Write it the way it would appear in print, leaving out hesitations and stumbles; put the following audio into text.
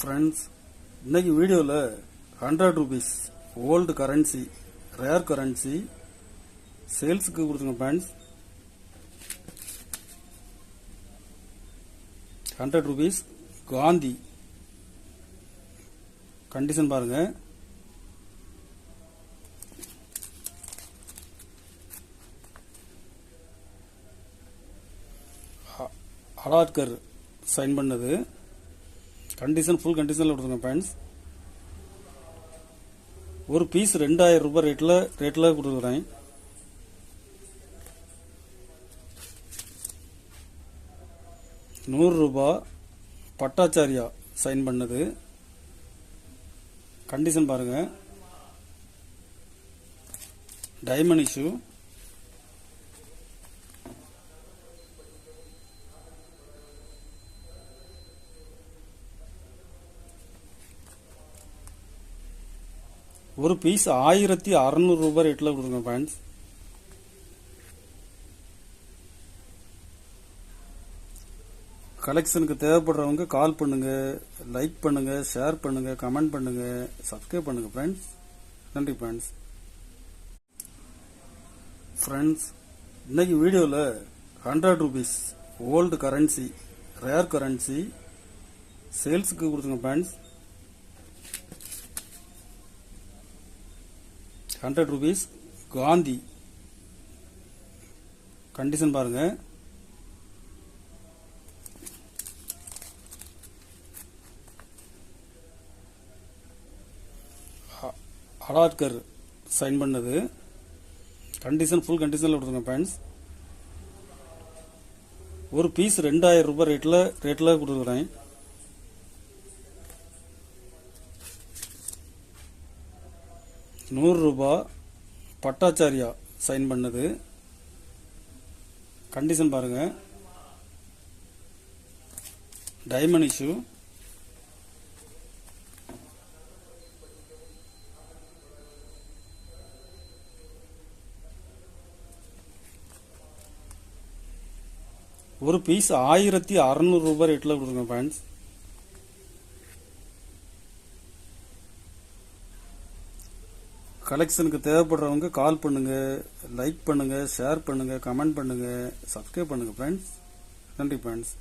Friends, இன்னைக்கு வீடியோவில் 100 rupees old currency, rare currency சேல்ஸுக்கு கொடுத்துருங்க ஃப்ரெண்ட்ஸ். 100 rupees காந்தி கண்டிஷன் பாருங்க. அலாட்கர் சைன் பண்ணது கண்டிஷன், ஃபுல் கண்டிஷனில் கொடுத்துருங்க ஃப்ரெண்ட்ஸ். ஒரு பீஸ் 2000 ரூபாய் ரேட்டில் கொடுத்துருக்குறேன். ₹100 பட்டாச்சாரியா சைன் பண்ணது கண்டிஷன் பாருங்க. Diamond issue. ஒரு பீஸ் 1600 ரூபாய் ரேட்டில் கொடுங்க ஃப்ரெண்ட்ஸ். கலெக்ஷனுக்கு தேவைப்படுறவங்க கால் பண்ணுங்க, லைக் பண்ணுங்க, ஷேர் பண்ணுங்க, கமெண்ட் பண்ணுங்க, சப்ஸ்கிரைப் பண்ணுங்க ஃப்ரெண்ட்ஸ். நன்றி ஃப்ரெண்ட்ஸ். ஃப்ரெண்ட்ஸ், இன்னைக்கு வீடியோவில் 100 rupees old currency, rare currency சேல்ஸுக்கு கொடுத்துருங்க ஃப்ரெண்ட்ஸ். 100 rupees காந்தி கண்டிஷன் பாருங்க. அலாட்கர் சைன் பண்ணது கண்டிஷன், ஃபுல் கண்டிஷனில் கொடுத்துருங்க ஃப்ரெண்ட்ஸ். ஒரு பீஸ் 2000 ரூபாய் ரேட்டில் கொடுத்துருக்குறேன். ₹100 பட்டாச்சாரியா சைன் பண்ணது கண்டிஷன் பாருங்க. Diamond issue. ஒரு பீஸ் 1600 ரூபாய் ரேட்டில் கொடுத்துருங்க ஃப்ரெண்ட்ஸ். கலெக்ஷனுக்கு தேவைப்படுறவங்க கால் பண்ணுங்க, லைக் பண்ணுங்க, ஷேர் பண்ணுங்க, கமெண்ட் பண்ணுங்க, சப்ஸ்கிரைப் பண்ணுங்க ஃப்ரெண்ட்ஸ். நன்றி ஃப்ரெண்ட்ஸ்.